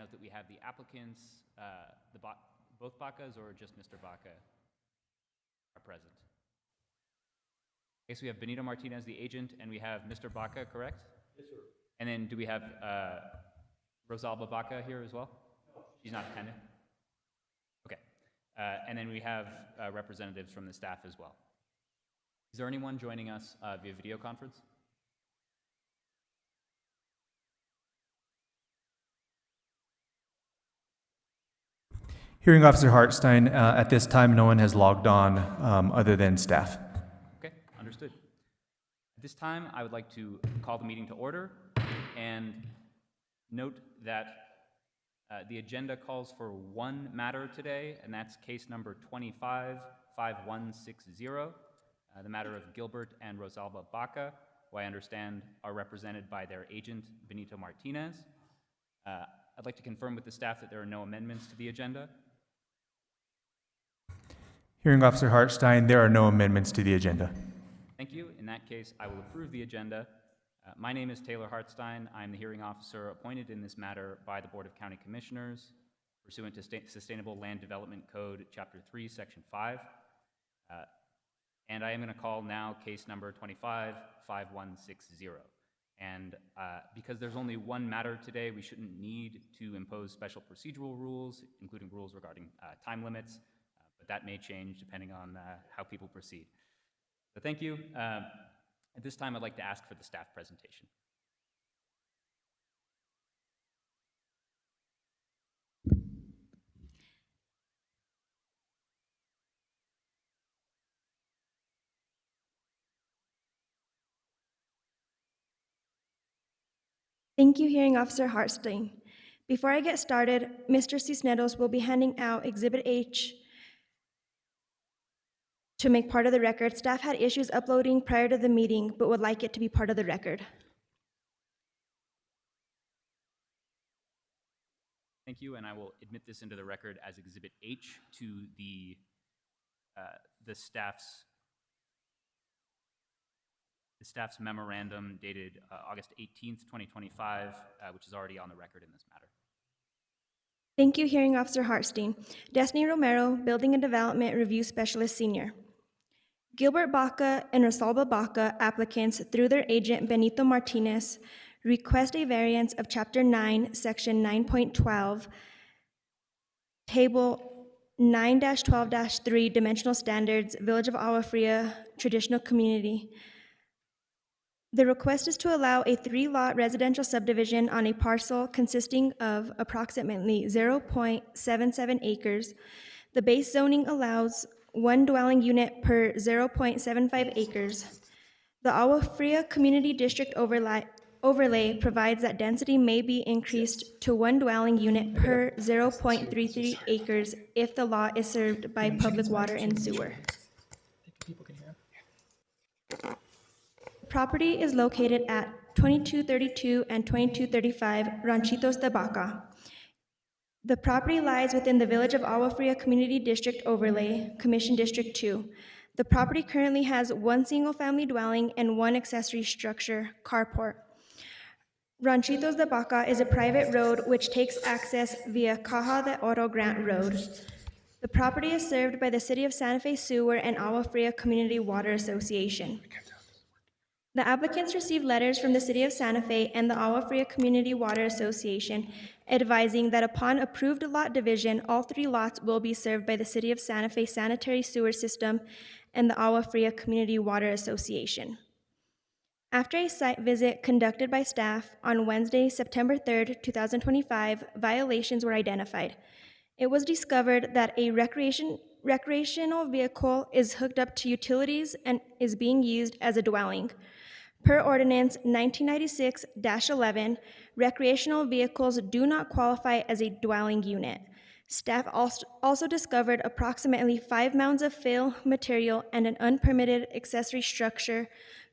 note that we have the applicants, both Bacas or just Mr. Baca are present. Okay, so we have Benito Martinez, the agent, and we have Mr. Baca, correct? Yes, sir. And then do we have Rosalba Baca here as well? No. She's not attending? Okay. And then we have representatives from the staff as well. Is there anyone joining us via video conference? Hearing Officer Hartstein, at this time, no one has logged on other than staff. Okay, understood. At this time, I would like to call the meeting to order and note that the agenda calls for one matter today, and that's case number 25-5160, the matter of Gilbert and Rosalba Baca, who I understand are represented by their agent, Benito Martinez. I'd like to confirm with the staff that there are no amendments to the agenda. Hearing Officer Hartstein, there are no amendments to the agenda. Thank you. In that case, I will approve the agenda. My name is Taylor Hartstein. I'm the hearing officer appointed in this matter by the Board of County Commissioners pursuant to Sustainable Land Development Code, Chapter 3, Section 5. And I am going to call now case number 25-5160. And because there's only one matter today, we shouldn't need to impose special procedural rules, including rules regarding time limits, but that may change depending on how people proceed. So thank you. At this time, I'd like to ask for the staff presentation. Thank you, Hearing Officer Hartstein. Before I get started, Mr. Cisneros will be handing out Exhibit H to make part of the record. Staff had issues uploading prior to the meeting, but would like it to be part of the record. Thank you, and I will admit this into the record as Exhibit H to the staff's memorandum dated August 18th, 2025, which is already on the record in this matter. Thank you, Hearing Officer Hartstein. Destiny Romero, Building and Development Review Specialist Senior. Gilbert Baca and Rosalba Baca, applicants, through their agent Benito Martinez, request a variance of Chapter 9, Section 9.12, Table 9-12-3, Dimensional Standards, Village of Agua Fria, Traditional Community. The request is to allow a 3-lot residential subdivision on a parcel consisting of approximately 0.77 acres. The base zoning allows 1 dwelling unit per 0.75 acres. The Agua Fria Community District overlay provides that density may be increased to 1 dwelling unit per 0.33 acres if the lot is served by public water and sewer. Property is located at 2232 and 2235 Ranchitos de Baca. The property lies within the Village of Agua Fria Community District Overlay, Commission District 2. The property currently has 1 single-family dwelling and 1 accessory structure, carport. Ranchitos de Baca is a private road which takes access via Caja de Oro Grant Road. The property is served by the City of Santa Fe Sewer and Agua Fria Community Water Association. The applicants received letters from the City of Santa Fe and the Agua Fria Community Water Association advising that upon approved lot division, all 3 lots will be served by the City of Santa Fe Sanitary Sewer System and the Agua Fria Community Water Association. After a site visit conducted by staff on Wednesday, September 3rd, 2025, violations were identified. It was discovered that a recreational vehicle is hooked up to utilities and is being used as a dwelling. Per Ordinance 1996-11, recreational vehicles do not qualify as a dwelling unit. Staff also discovered approximately 5 mounds of fill material and an unpermitted accessory structure,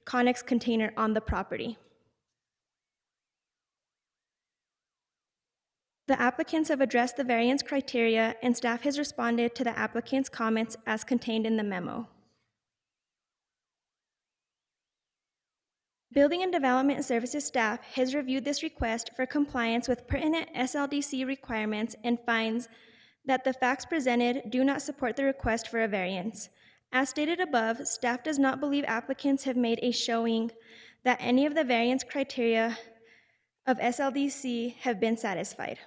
Connex container, on the property. The applicants have addressed the variance criteria, and staff has responded to the applicants' comments as contained in the memo. Building and Development Services staff has reviewed this request for compliance with pertinent SLDC requirements and finds that the facts presented do not support the request for a variance. As stated above, staff does not believe applicants have made a showing that any of the variance criteria of SLDC have been satisfied.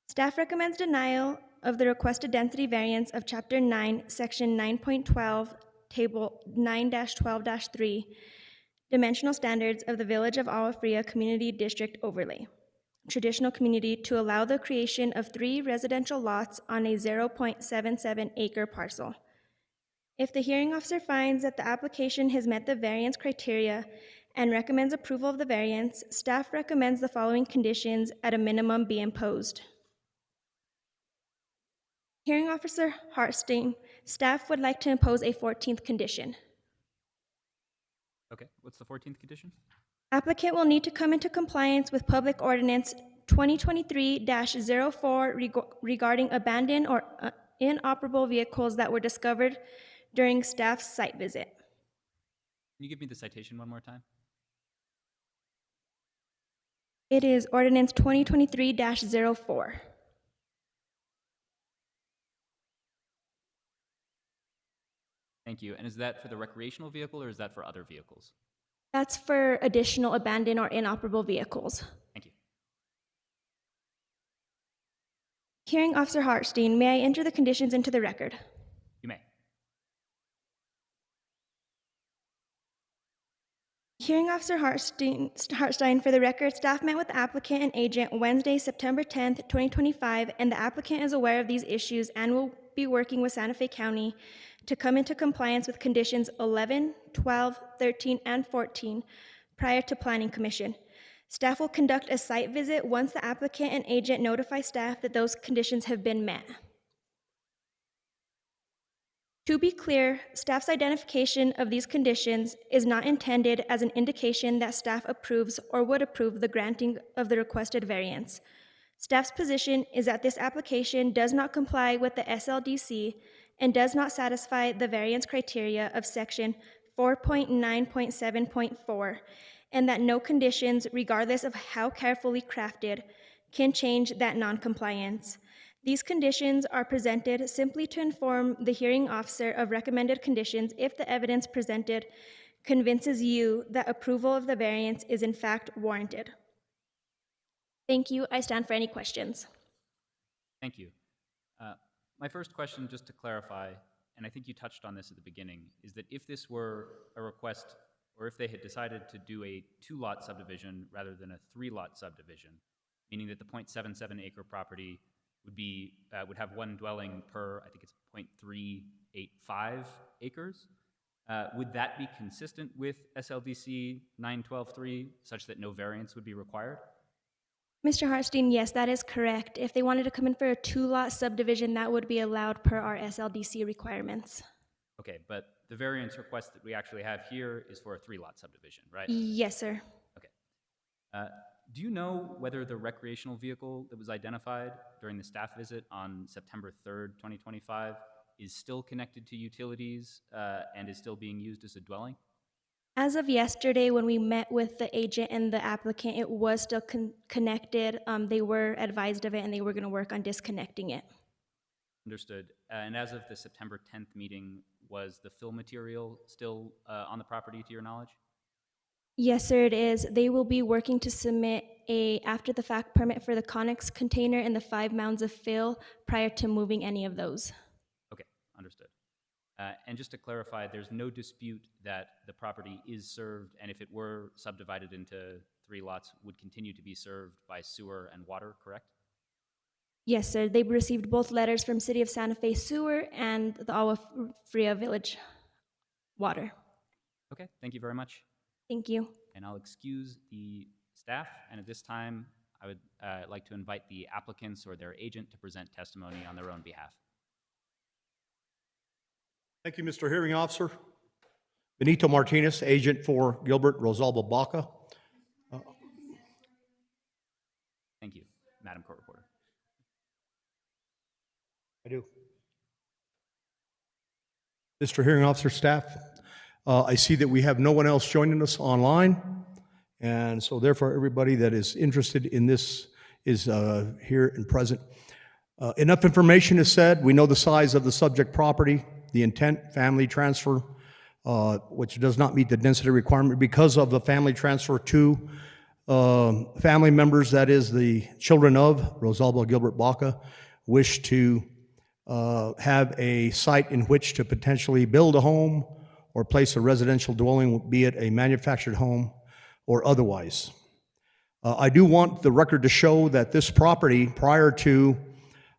Staff recommends denial of the requested density variance of Chapter 9, Section 9.12, Table 9-12-3, Dimensional Standards of the Village of Agua Fria Community District Overlay, Traditional Community, to allow the creation of 3 residential lots on a 0.77 acre parcel. If the hearing officer finds that the application has met the variance criteria and recommends approval of the variance, staff recommends the following conditions at a minimum be imposed. Hearing Officer Hartstein, staff would like to impose a 14th condition. Okay, what's the 14th condition? Applicant will need to come into compliance with Public Ordinance 2023-04 regarding abandoned or inoperable vehicles that were discovered during staff's site visit. Can you give me the citation one more time? It is Ordinance 2023-04. Thank you. And is that for the recreational vehicle or is that for other vehicles? That's for additional abandoned or inoperable vehicles. Thank you. Hearing Officer Hartstein, may I enter the conditions into the record? You may. Hearing Officer Hartstein, for the record, staff met with the applicant and agent Wednesday, September 10th, 2025, and the applicant is aware of these issues and will be working with Santa Fe County to come into compliance with conditions 11, 12, 13, and 14 prior to Planning Commission. Staff will conduct a site visit once the applicant and agent notify staff that those conditions have been met. To be clear, staff's identification of these conditions is not intended as an indication that staff approves or would approve the granting of the requested variance. Staff's position is that this application does not comply with the SLDC and does not satisfy the variance criteria of Section 4.9.7.4, and that no conditions, regardless of how carefully crafted, can change that noncompliance. These conditions are presented simply to inform the hearing officer of recommended conditions if the evidence presented convinces you that approval of the variance is in fact warranted. Thank you. I stand for any questions. Thank you. My first question, just to clarify, and I think you touched on this at the beginning, is that if this were a request, or if they had decided to do a 2-lot subdivision rather than a 3-lot subdivision, meaning that the 0.77 acre property would have one dwelling per, I think it's 0.385 acres, would that be consistent with SLDC 912.3 such that no variance would be required? Mr. Hartstein, yes, that is correct. If they wanted to come in for a 2-lot subdivision, that would be allowed per our SLDC requirements. Okay, but the variance request that we actually have here is for a 3-lot subdivision, right? Yes, sir. Okay. Do you know whether the recreational vehicle that was identified during the staff visit on September 3rd, 2025 is still connected to utilities and is still being used as a dwelling? As of yesterday, when we met with the agent and the applicant, it was still connected. They were advised of it, and they were going to work on disconnecting it. Understood. And as of the September 10th meeting, was the fill material still on the property to your knowledge? Yes, sir, it is. They will be working to submit a after-the-fact permit for the Connex container and the 5 mounds of fill prior to moving any of those. Okay, understood. And just to clarify, there's no dispute that the property is served, and if it were subdivided into 3 lots, would continue to be served by sewer and water, correct? Yes, sir. They received both letters from City of Santa Fe Sewer and the Agua Fria Village Water. Okay, thank you very much. Thank you. And I'll excuse the staff, and at this time, I would like to invite the applicants or their agent to present testimony on their own behalf. Thank you, Mr. Hearing Officer. Benito Martinez, agent for Gilbert Rosalba Baca. Thank you, Madam Court Reporter. I do. Mr. Hearing Officer, staff, I see that we have no one else joining us online, and so therefore everybody that is interested in this is here and present. Enough information is said. We know the size of the subject property, the intent, family transfer, which does not meet the density requirement because of the family transfer to family members, that is the children of Rosalba Gilbert Baca, wish to have a site in which to potentially build a home or place a residential dwelling, be it a manufactured home or otherwise. I do want the record to show that this property, prior to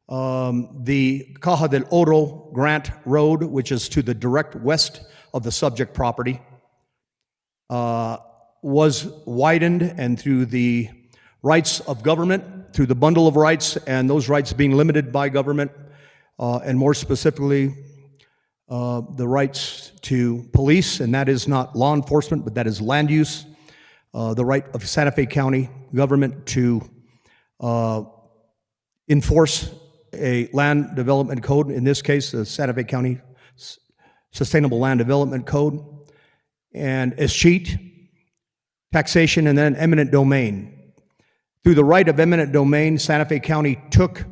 the Caja del Oro Grant Road, which is to the direct west of the subject property, was widened, and through the rights of government, through the bundle of rights, and those rights being limited by government, and more specifically, the rights to police, and that is not law enforcement, but that is land use, the right of Santa Fe County government to enforce a land development code, in this case, the Santa Fe County Sustainable Land Development Code, and escheat, taxation, and then eminent domain. Through the right of eminent domain, Santa Fe County took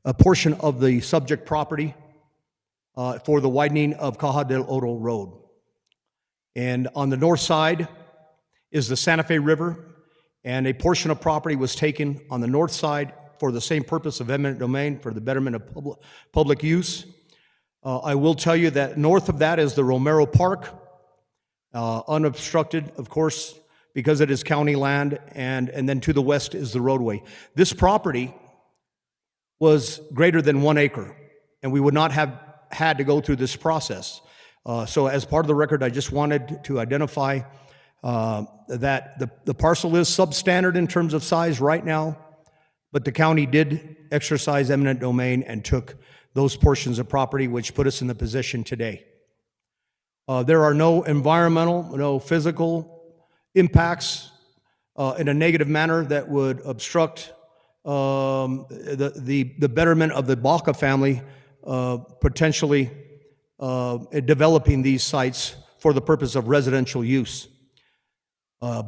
a portion of the subject property for the widening of Caja del Oro Road. And on the north side is the Santa Fe River, and a portion of property was taken on the north side for the same purpose of eminent domain, for the betterment of public use. I will tell you that north of that is the Romero Park, unobstructed, of course, because it is county land, and then to the west is the roadway. This property was greater than 1 acre, and we would not have had to go through this process. So as part of the record, I just wanted to identify that the parcel is substandard in terms of size right now, but the county did exercise eminent domain and took those portions of property, which put us in the position today. There are no environmental, no physical impacts in a negative manner that would obstruct the betterment of the Baca family potentially developing these sites for the purpose of residential use.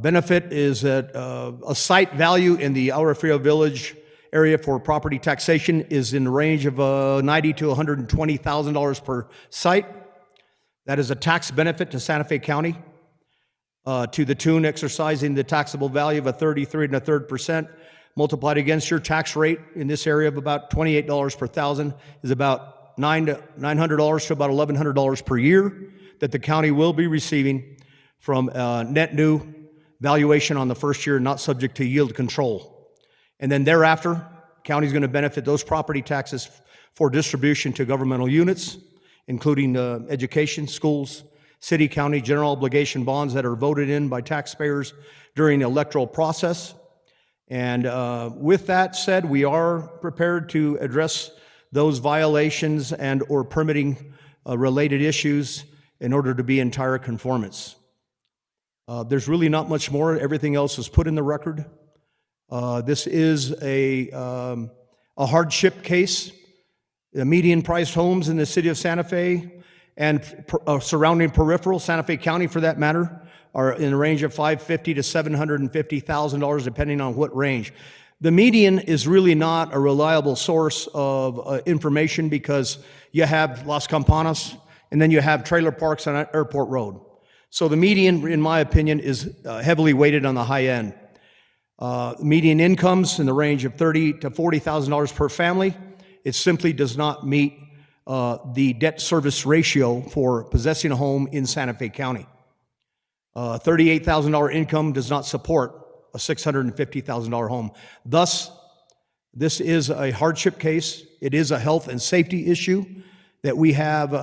Benefit is that a site value in the Agua Fria Village area for property taxation is in the range of $90,000 to $120,000 per site. That is a tax benefit to Santa Fe County to the tune, exercising the taxable value of a 33 1/3%, multiplied against your tax rate in this area of about $28 per thousand, is about $900 to about $1,100 per year that the county will be receiving from net new valuation on the first year, not subject to yield control. And then thereafter, county's going to benefit those property taxes for distribution to governmental units, including education, schools, city, county, general obligation bonds that are voted in by taxpayers during the electoral process. And with that said, we are prepared to address those violations and or permitting related issues in order to be entire conformance. There's really not much more. Everything else is put in the record. This is a hardship case. The median priced homes in the city of Santa Fe and surrounding peripheral, Santa Fe County for that matter, are in the range of $550,000 to $750,000, depending on what range. The median is really not a reliable source of information because you have Las Campanas and then you have trailer parks on Airport Road. So the median, in my opinion, is heavily weighted on the high end. Median incomes in the range of $30,000 to $40,000 per family. It simply does not meet the debt service ratio for possessing a home in Santa Fe County. $38,000 income does not support a $650,000 home. Thus, this is a hardship case. It is a health and safety issue that we have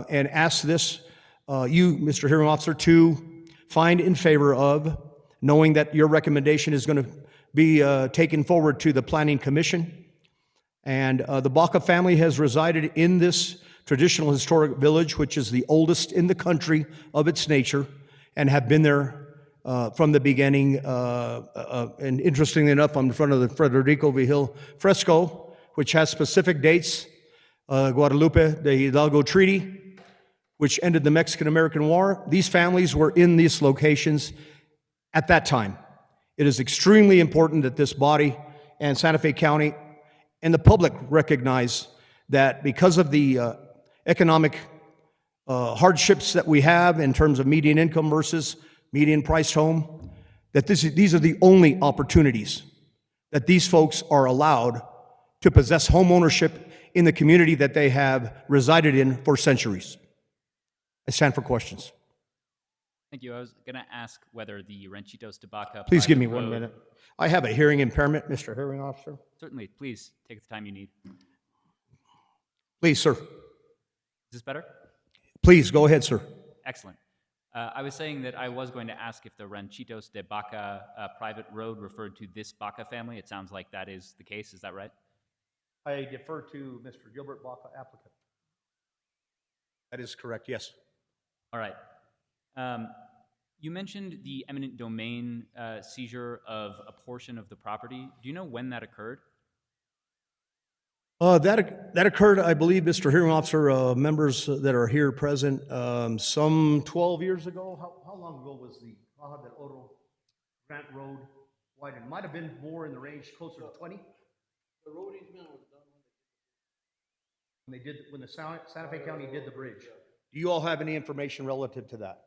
and ask this, you, Mr. Hearing Officer, to find in favor of, knowing that your recommendation is going to be taken forward to the Planning Commission. And the Baca family has resided in this traditional historic village, which is the oldest in the country of its nature, and have been there from the beginning. And interestingly enough, I'm in front of the Federico Vigil fresco, which has specific dates, Guadalupe de Hidalgo Treaty, which ended the Mexican-American War. These families were in these locations at that time. It is extremely important that this body and Santa Fe County and the public recognize that because of the economic hardships that we have in terms of median income versus median priced home, that these are the only opportunities that these folks are allowed to possess home ownership in the community that they have resided in for centuries. I stand for questions. Thank you. I was going to ask whether the Ranchitos de Baca. Please give me private 1 road- minute. I have a hearing impairment, Mr. Hearing Officer. Certainly, please take the time you need. Is Please, sir. this better? Please, go ahead, sir. Excellent. I was saying that I was going to ask if the Ranchitos de Baca private road referred to this Baca family. It sounds like that is the case. Is that right? I defer to Mr. Gilbert Baca, applicant. That is correct, yes. All right. You mentioned the eminent domain seizure of a portion of the property. Do you know when that occurred? That occurred, I believe, Mr. Hearing Officer, members that are here present, some 12 years ago. How long ago was the Baja del Oro Grant Road widened? Might have been more in the range, closer to 20. The road easement was done when the Santa Fe County did the bridge. Do you all have any information relative to that?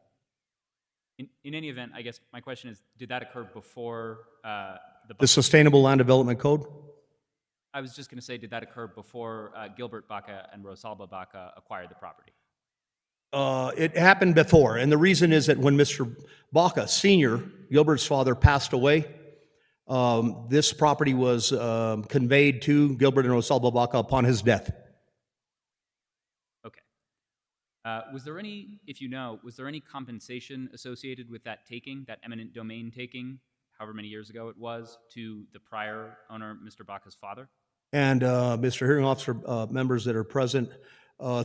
In any event, I guess my question is, did that occur before The Sustainable Land Development Code? I was just going to say, did that occur before Gilbert Baca and Rosalba Baca acquired the property? It happened before, and the reason is that when Mr. Baca Sr., Gilbert's father, passed away, this property was conveyed to Gilbert and Rosalba Baca upon his death. Okay. Was there any, if you know, was there any compensation associated with that taking, that eminent domain taking, however many years ago it was, to the prior owner, Mr. Baca's father? And Mr. Hearing Officer, members that are present,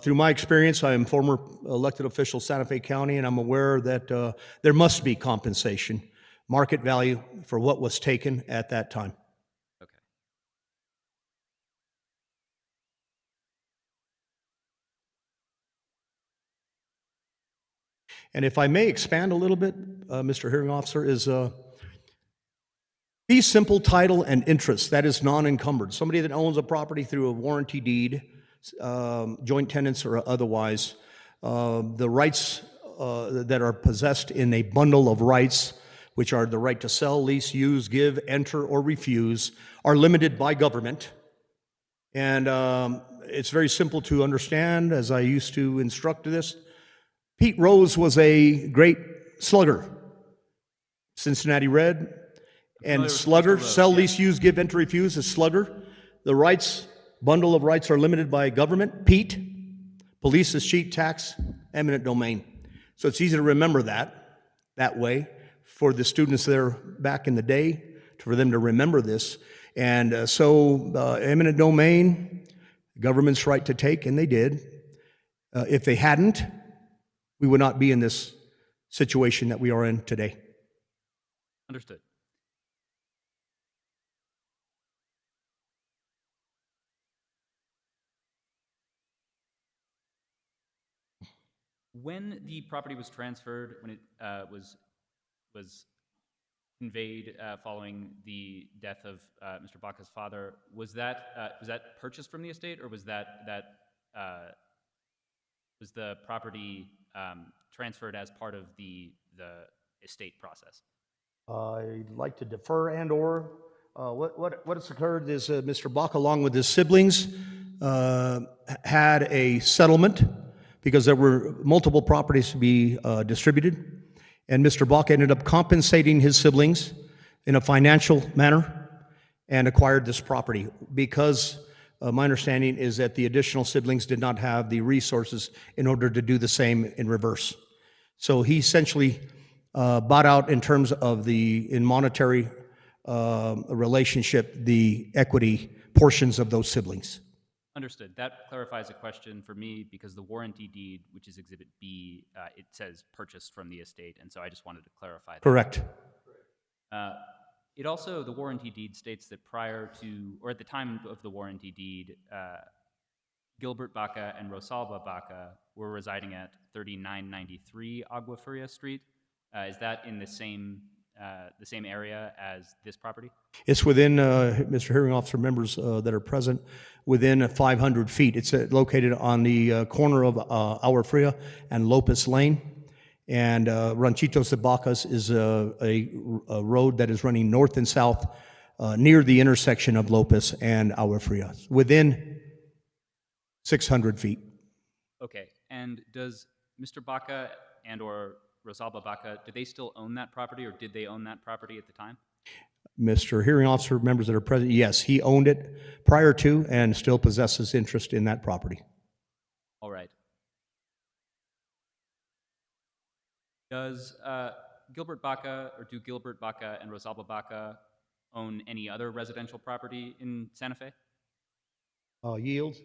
through my experience, I am former elected official Santa Fe County, and I'm aware that there must be compensation, market value for what was taken at that time. Okay. And if I may expand a little bit, Mr. Hearing Officer, is fee simple title and interest, that is non-encumbered. Somebody that owns a property through a warranty deed, joint tenants or otherwise, the rights that are possessed in a bundle of rights, which are the right to sell, lease, use, give, enter, or refuse, are limited by government. And it's very simple to understand, as I used to instruct this. Pete Rose was a great slugger. Cincinnati Red. And slugger, sell, lease, use, give, enter, refuse is slugger. The rights, bundle of rights are limited by government. Pete, police is cheat, tax, eminent domain. So it's easy to remember that way for the students there back in the day, for them to remember this. And so eminent domain, government's right to take, and they did. If they hadn't, we would not be in this situation that we are in today. Understood. When the property was transferred, when it was conveyed following the death of Mr. Baca's father, was that purchased from the estate, or was was the property transferred as part of the estate process? I'd like to defer and/or what has occurred is Mr. Baca, along with his siblings, had a settlement because there were multiple properties to be distributed, and Mr. Baca ended up compensating his siblings in a financial manner and acquired this property because my understanding is that the additional siblings did not have the resources in order to do the same in reverse. So he essentially bought out in terms of in monetary relationship, the equity portions of those siblings. Understood. That clarifies a question for me because the warranty deed, which is Exhibit B, it says purchased from the estate, and so I just wanted to clarify that. Correct. It also, the warranty deed states that prior to, or at the time of the warranty deed, Gilbert Baca and Rosalba Baca were residing at 3993 Agua Fria Street. Is that in the same area as this property? It's within, Mr. Hearing Officer, members that are present, within 500 feet. It's located on the corner of Agua Fria and Lopez Lane. And Ranchitos de Bacas is a road that is running north and south near the intersection of Lopez and Agua Fria, within 600 feet. Okay, and does Mr. Baca and or Rosalba Baca, do they still own that property, or did they own that property at the time? Mr. Hearing Officer, members that are present, yes, he owned it prior to and still possesses interest in that property. All right. Does Gilbert Baca, or do Gilbert Baca and Rosalba Baca own any other residential property in Santa Fe? Yields?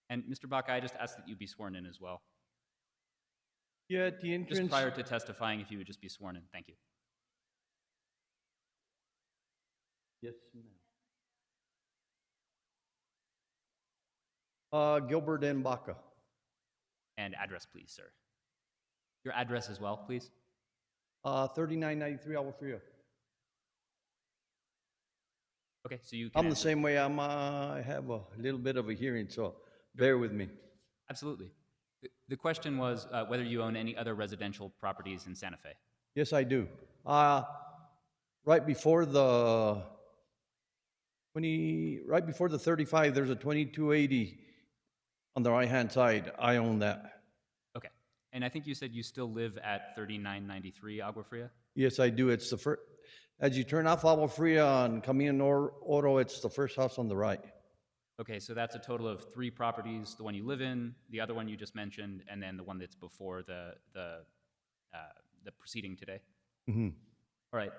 And Mr. Baca, I just asked that you be sworn in as well. Yeah, at the entrance. Just prior to testifying, if you would just be sworn in. Thank you. Yes, ma'am. Gilbert and Baca. And address, please, sir. Your address as well, please. 3993 Agua Fria. Okay, so you can I'm the answer. same way. I have a little bit of a hearing, so bear with me. Absolutely. The question was whether you own any other residential properties in Santa Fe. Yes, I do. Right before the 35, there's a 2280 on the right-hand side. I own that. Okay. And I think you said you still live at 3993 Agua Fria? Yes, I do. It's the first. As you turn off Agua Fria on Camino Oro, it's the first house on the right. Okay, so that's a total of 3 properties: the one you live in, the other one you just mentioned, and then the one that's before the proceeding today. Mm-hmm. All right.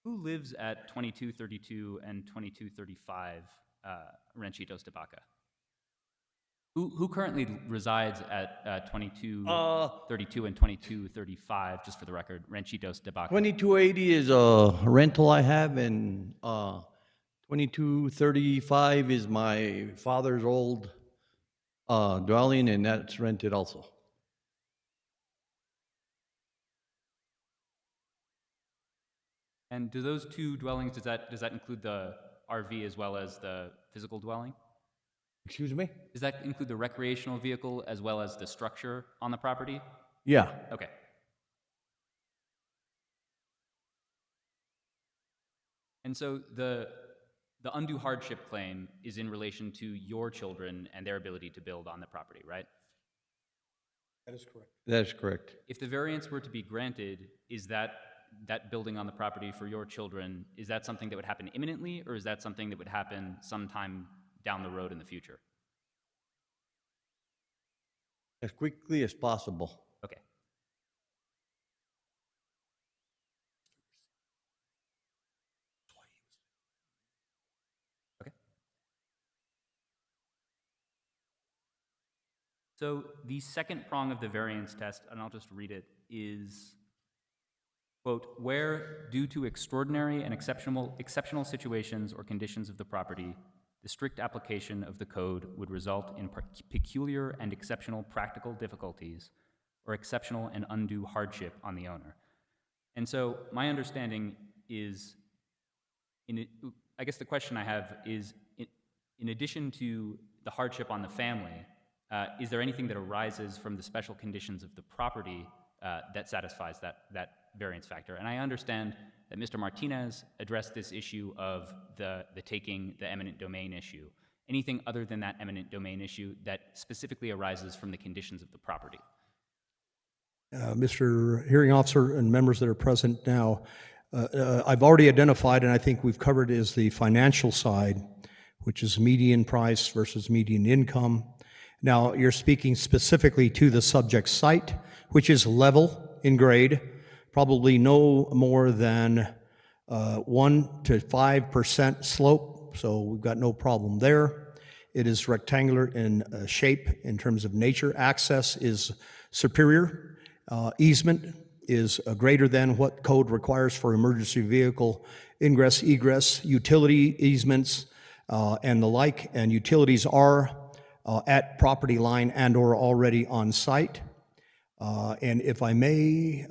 Who lives at 2232 and 2235 Ranchitos de Baca? Who currently resides at 2232 and 2235, just for the record, Ranchitos de Baca? 2280 is a rental I have, and 2235 is my father's old dwelling, and that's rented also. And do those 2 dwellings, does that include the RV as well as the physical dwelling? Excuse me? Does that include the recreational vehicle as well as the structure on the property? Yeah. Okay. And so the undue hardship claim is in relation to your children and their ability to build on the property, right? That is correct. That is correct. If the variance were to be granted, is that building on the property for your children, is that something that would happen imminently, or is that something that would happen sometime down the road in the future? As quickly as possible. Okay. Okay. So the second prong of the variance test, and I'll just read it, is, quote, where, due to extraordinary and exceptional situations or conditions of the property, the strict application of the code would result in peculiar and exceptional practical difficulties or exceptional and undue hardship on the owner. And so my understanding is, I guess the question I have is, in addition to the hardship on the family, is there anything that arises from the special conditions of the property that satisfies that variance factor? And I understand that Mr. Martinez addressed this issue of the taking, the eminent domain issue. Anything other than that eminent domain issue that specifically arises from the conditions of the property? Mr. Hearing Officer and members that are present now, I've already identified, and I think we've covered, is the financial side, which is median price versus median income. Now, you're speaking specifically to the subject site, which is level in grade, probably no more than 1 to 5% slope, so we've got no problem there. It is rectangular in shape in terms of nature. Access is superior. Easement is greater than what code requires for emergency vehicle ingress, egress, utility easements, and the like, and utilities are at property line and/or already on site. And if I may,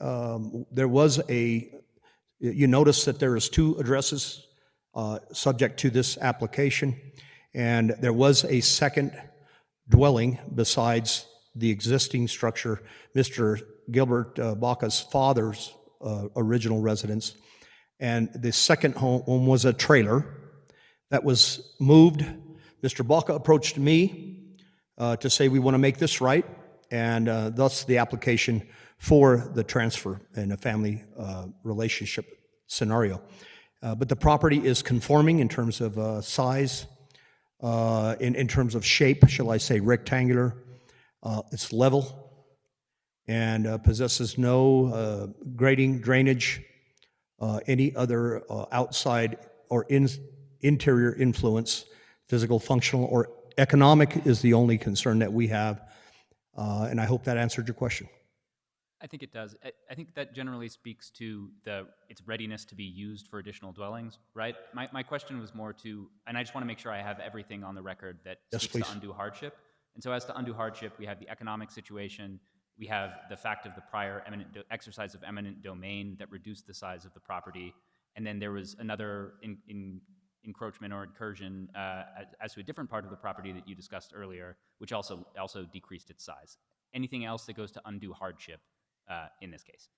there was you notice that there is 2 addresses subject to this application, and there was a second dwelling besides the existing structure, Mr. Gilbert Baca's father's original residence. And the second home was a trailer that was moved. Mr. Baca approached me to say we want to make this right, and thus the application for the transfer in a family relationship scenario. But the property is conforming in terms of size, in terms of shape, shall I say, rectangular. It's level and possesses no grading, drainage, any other outside or interior influence. Physical, functional, or economic is the only concern that we have. And I hope that answered your question. I think it does. I think that generally speaks to its readiness to be used for additional dwellings, right? My question was more to, and I just want to make sure I have everything on the record that Yes, speaks please. to undue hardship. And so as to undue hardship, we have the economic situation, we have the fact of the prior exercise of eminent domain that reduced the size of the property, and then there was another encroachment or incursion as to a different part of the property that you discussed earlier, which also decreased its size. Anything else that goes to undue hardship in this case?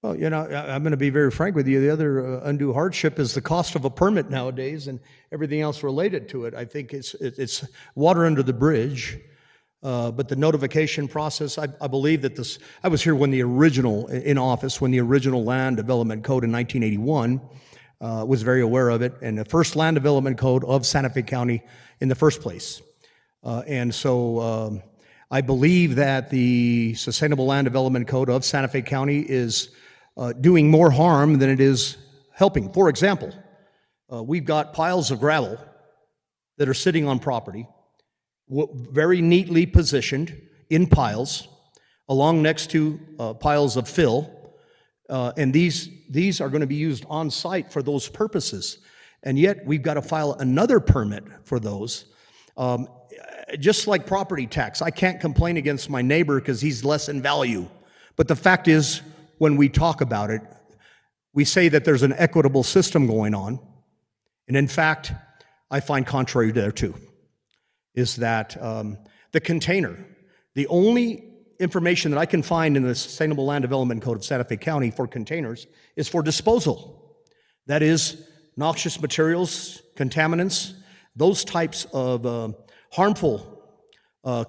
Well, I'm going to be very frank with you. The other undue hardship is the cost of a permit nowadays and everything else related to it. I think it's water under the bridge. But the notification process, I believe that I was here when the original Land Development Code in 1981 was very aware of it, and the first Land Development Code of Santa Fe County in the first place. And so I believe that the Sustainable Land Development Code of Santa Fe County is doing more harm than it is helping. For example, we've got piles of gravel that are sitting on property, very neatly positioned in piles, along next to piles of fill, and these are going to be used on site for those purposes. And yet we've got to file another permit for those. Just like property tax, I can't complain against my neighbor because he's less in value. But the fact is, when we talk about it, we say that there's an equitable system going on. And in fact, I find contrary there too, is that the container, the only information that I can find in the Sustainable Land Development Code of Santa Fe County for containers is for disposal. That is, noxious materials, contaminants, those types of harmful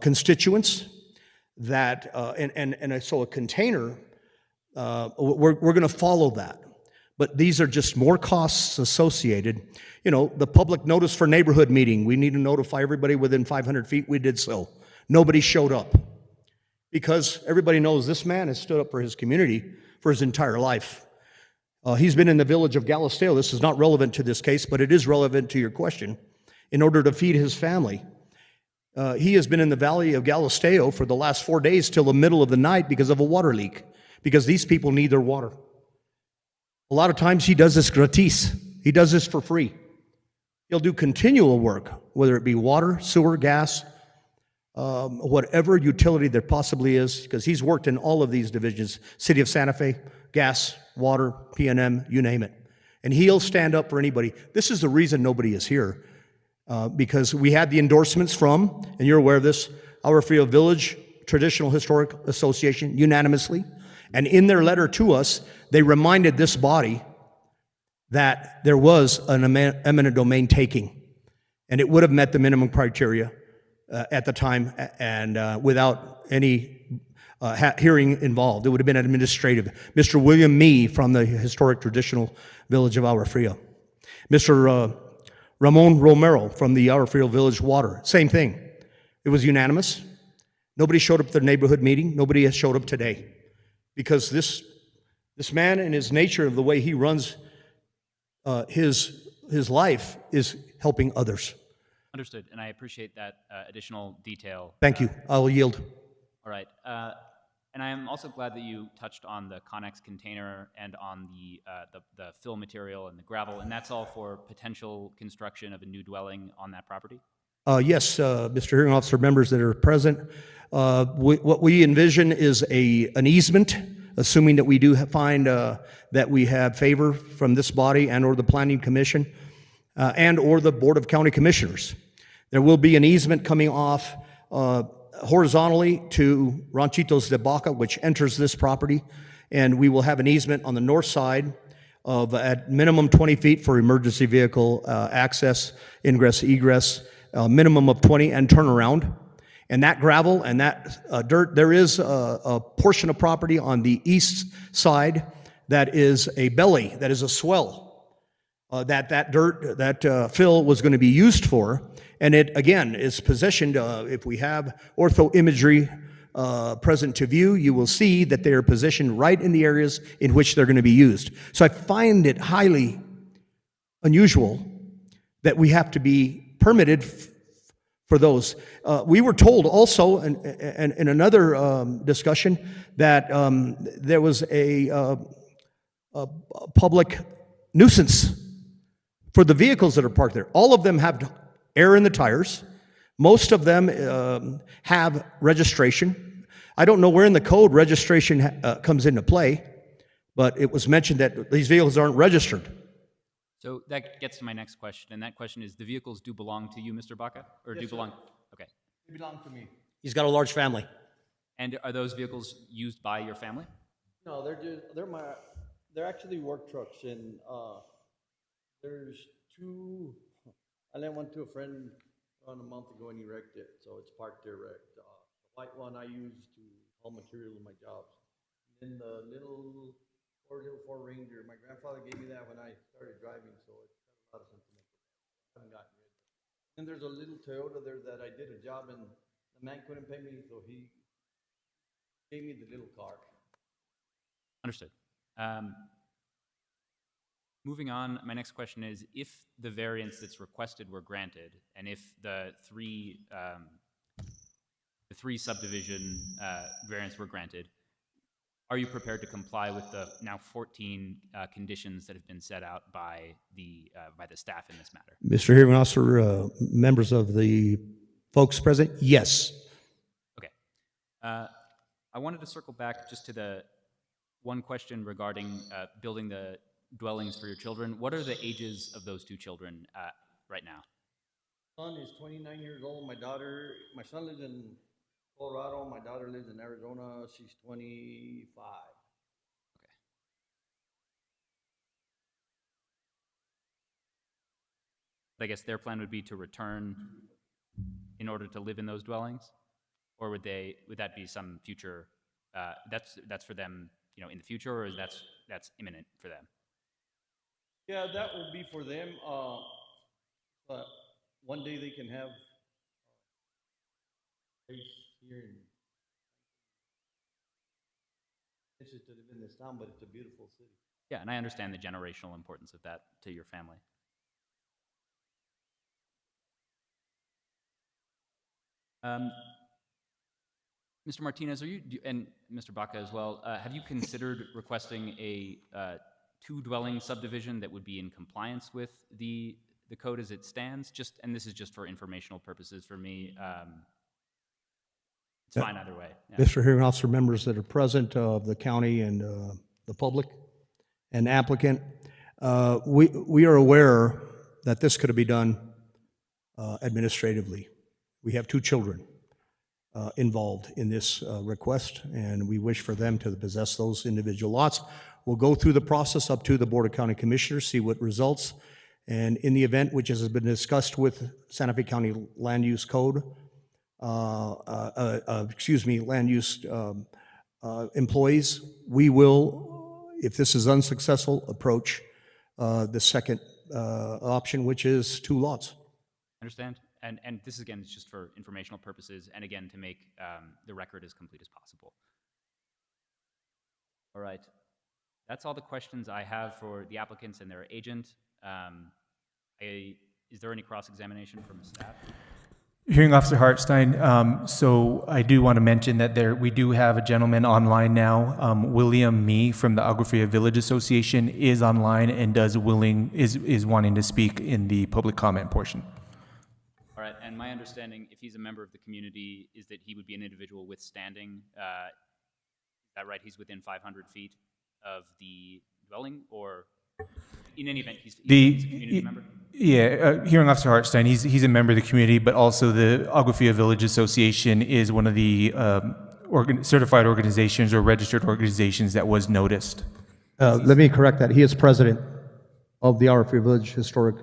constituents that, and so a container, we're going to follow that. But these are just more costs associated. The public notice for neighborhood meeting, we need to notify everybody within 500 feet. We did so. Nobody showed up because everybody knows this man has stood up for his community for his entire life. He's been in the village of Galisteo. This is not relevant to this case, but it is relevant to your question. In order to feed his family, he has been in the valley of Galisteo for the last 4 days till the middle of the night because of a water leak, because these people need their water. A lot of times he does this gratis. He does this for free. He'll do continual work, whether it be water, sewer, gas, whatever utility there possibly is, because he's worked in all of these divisions, City of Santa Fe, gas, water, P&M, you name it. And he'll stand up for anybody. This is the reason nobody is here, because we had the endorsements from, and you're aware of this, Agua Fria Village Traditional Historic Association unanimously. And in their letter to us, they reminded this body that there was an eminent domain taking, and it would have met the minimum criteria at the time, and without any hearing involved. It would have been administrative. Mr. William Mee from the Historic Traditional Village of Agua Fria. Mr. Ramon Romero from the Agua Fria Village Water, same thing. It was unanimous. Nobody showed up at the neighborhood meeting. Nobody has showed up today. Because this man and his nature of the way he runs his life is helping others. Understood, and I appreciate that additional detail. Thank you. I'll yield. All right. And I am also glad that you touched on the Connex container and on the fill material and the gravel, and that's all for potential construction of a new dwelling on that property? Yes, Mr. Hearing Officer, members that are present, what we envision is an easement, assuming that we do find that we have favor from this body and/or the Planning Commission and/or the Board of County Commissioners. There will be an easement coming off horizontally to Ranchitos de Baca, which enters this property, and we will have an easement on the north side of at minimum 20 feet for emergency vehicle access, ingress, egress, minimum of 20, and turnaround. And that gravel and that dirt, there is a portion of property on the east side that is a belly, that is a swell. That dirt, that fill was going to be used for, and it again is positioned. If we have ortho imagery present to view, you will see that they are positioned right in the areas in which they're going to be used. So I find it highly unusual that we have to be permitted for those. We were told also in another discussion that there was a public nuisance for the vehicles that are parked there. All of them have air in the tires. Most of them have registration. I don't know where in the code registration comes into play, but it was mentioned that these vehicles aren't registered. So that gets to my next question, and that question is, the vehicles do belong to you, Mr. Baca? Or do belong? Okay. They belong to me. He's got a large family. And are those vehicles used by your family? No, they're actually work trucks, and there's two. I lent one to a friend a month ago, and he wrecked it, so it's parked there wrecked. The white one I use to haul material in my jobs. And the little Ford Ranger, my grandfather gave me that when I started driving, so it's got a lot of sentimental. I haven't gotten rid of it. And there's a little Toyota there that I did a job, and the man couldn't pay me, so he gave me the little car. Understood. Moving on, my next question is, if the variance that's requested were granted, and if the three subdivision variants were granted, are you prepared to comply with the now 14 conditions that have been set out by the staff in this matter? Mr. Hearing Officer, members of the folks present, yes. Okay. I wanted to circle back just to the one question regarding building the dwellings for your children. What are the ages of those two children right now? My son is 29 years old. My son lives in Colorado. My daughter lives in Arizona. She's 25. Okay. I guess their plan would be to return in order to live in those dwellings, or would that be some future? That's for them, in the future, or that's imminent for them? Yeah, that will be for them. But one day they can have place here in to live in this town, but it's a beautiful city. Yeah, and I understand the generational importance of that to your family. Mr. Martinez, and Mr. Baca as well, have you considered requesting a two-dwelling subdivision that would be in compliance with the code as it stands? And this is just for informational purposes for me. It's fine either way. Yeah. Mr. Hearing Officer, members that are present of the county and the public and applicant, we are aware that this could be done administratively. We have two children involved in this request, and we wish for them to possess those individual lots. We'll go through the process up to the Board of County Commissioners, see what results, and in the event which has been discussed with Santa Fe County Land Use Code, land use employees, we will, if this is unsuccessful, approach the second option, which is two lots. Understand? And this, again, is just for informational purposes, and again, to make the record as complete as possible. All right. That's all the questions I have for the applicants and their agent. Is there any cross-examination from the staff? Hearing Officer Hartstein, so I do want to mention that we do have a gentleman online now, William Mee from the Agua Fria Village Association is online and is wanting to speak in the public comment portion. All right, and my understanding, if he's a member of the community, is that he would be an individual with standing. Is that right? He's within 500 feet of the dwelling, or in any event, he's a community member? Yeah, Hearing Officer Hartstein, he's a member of the community, but also the Agua Fria Village Association is one of the certified organizations or registered organizations that was noticed. Let me correct that. He is president of the Agua Fria Village Historic.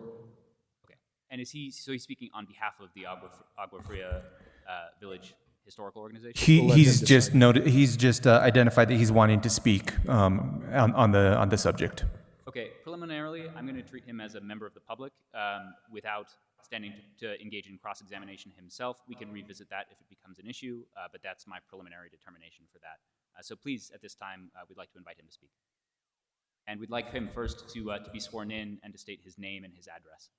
Okay, and he's speaking on behalf of the Agua Fria Village Historical Organization? He's just identified that he's wanting to speak on the subject. Okay, preliminarily, I'm going to treat him as a member of the public without standing to engage in cross-examination himself. We can revisit that if it becomes an issue, but that's my preliminary determination for that. So please, at this time, we'd like to invite him to speak. And we'd like him first to be sworn in and to state his name and his address.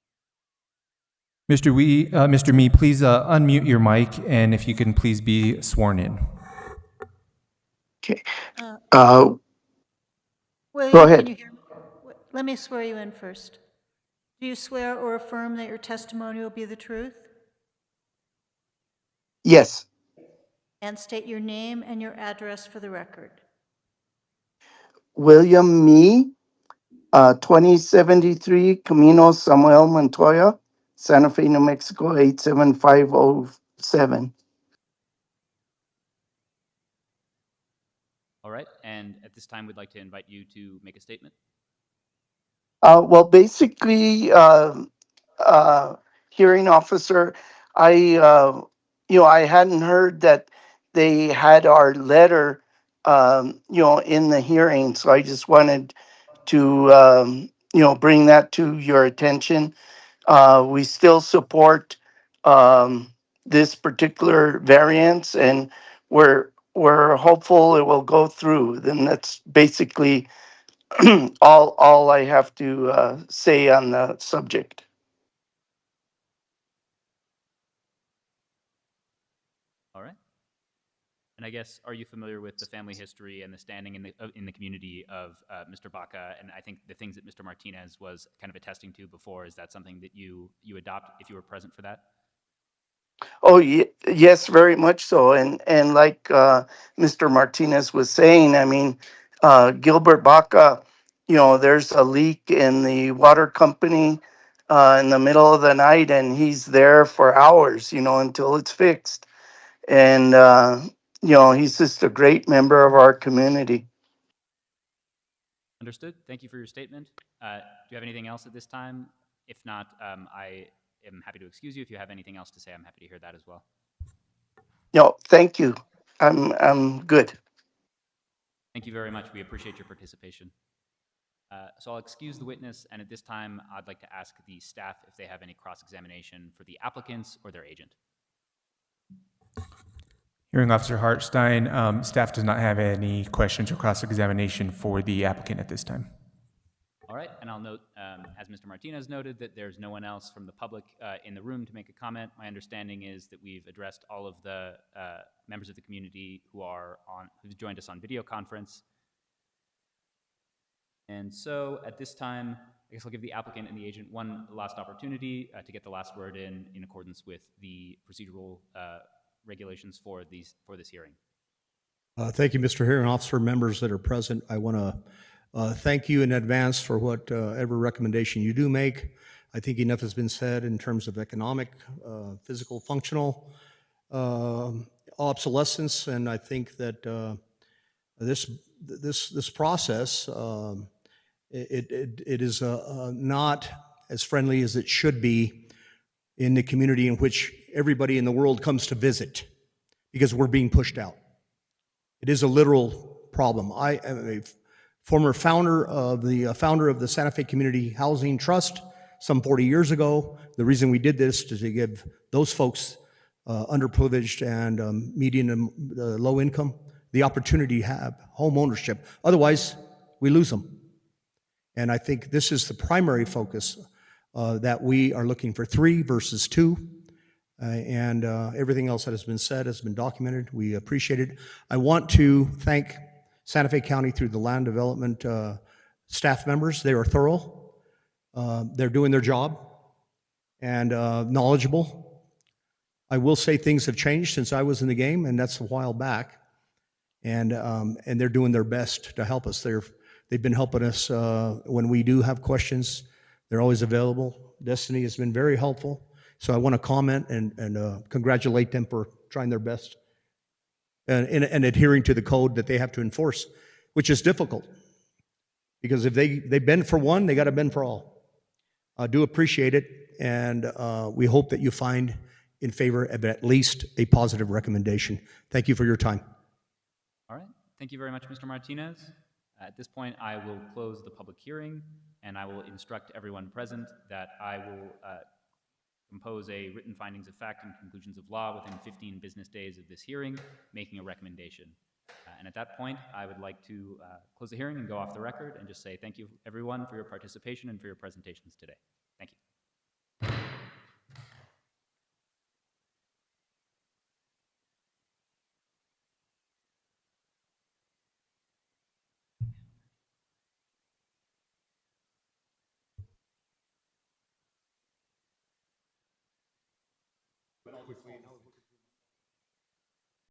Mr. Mee, please unmute your mic, and if you can please be sworn in. Okay. William, Go ahead. Can you hear me? Let me swear you in first. Do you swear or affirm that your testimony will be the truth? Yes. And state your name and your address for the record. William Mee, 2073 Camino Samuel Montoya, Santa Fe, New Mexico, 87507. All right, and at this time, we'd like to invite you to make a statement. Well, basically, hearing officer, I hadn't heard that they had our letter, in the hearing. So I just wanted to, bring that to your attention. We still support this particular variance, and we're hopeful it will go through. Then that's basically all I have to say on the subject. All right. And I guess, are you familiar with the family history and the standing in the community of Mr. Baca? And I think the things that Mr. Martinez was kind of attesting to before, is that something that you adopt if you were present for that? Oh, yes, very much so. And like Mr. Martinez was saying, I mean, Gilbert Baca, there's a leak in the water company in the middle of the night, and he's there for hours, until it's fixed. And, he's just a great member of our community. Understood. Thank you for your statement. Do you have anything else at this time? If not, I am happy to excuse you. If you have anything else to say, I'm happy to hear that as well. No, thank you. I'm good. Thank you very much. We appreciate your participation. So I'll excuse the witness, and at this time, I'd like to ask the staff if they have any cross-examination for the applicants or their agent. Hearing Officer Hartstein, staff does not have any questions or cross-examination for the applicant at this time. All right, and I'll note, as Mr. Martinez noted, that there's no one else from the public in the room to make a comment. My understanding is that we've addressed all of the members of the community who've joined us on video conference. And so at this time, I guess I'll give the applicant and the agent one last opportunity to get the last word in accordance with the procedural regulations for this hearing. Thank you, Mr. Hearing Officer, members that are present. I want to thank you in advance for whatever recommendation you do make. I think enough has been said in terms of economic, physical, functional obsolescence, and I think that this process it is not as friendly as it should be in the community in which everybody in the world comes to visit, because we're being pushed out. It is a literal problem. I am a former founder of the Santa Fe Community Housing Trust some 40 years ago. The reason we did this is to give those folks underprivileged and median and low income the opportunity to have home ownership. Otherwise, we lose them. And I think this is the primary focus that we are looking for 3 versus 2. and everything else that has been said has been documented. We appreciate it. I want to thank Santa Fe County through the land development staff members. They are thorough. They're doing their job and knowledgeable. I will say things have changed since I was in the game, and that's a while back. And they're doing their best to help us. They've been helping us when we do have questions. They're always available. Destiny has been very helpful. So I want to comment and congratulate them for trying their best and adhering to the code that they have to enforce, which is difficult. Because if they bend for one, they got to bend for all. I do appreciate it, and we hope that you find in favor of at least a positive recommendation. Thank you for your time. All right. Thank you very much, Mr. Martinez. At this point, I will close the public hearing, and I will instruct everyone present that I will compose a written findings of fact and conclusions of law within 15 business days of this hearing, making a recommendation. And at that point, I would like to close the hearing and go off the record and just say thank you, everyone, for your participation and for your presentations today. Thank you. Quickly,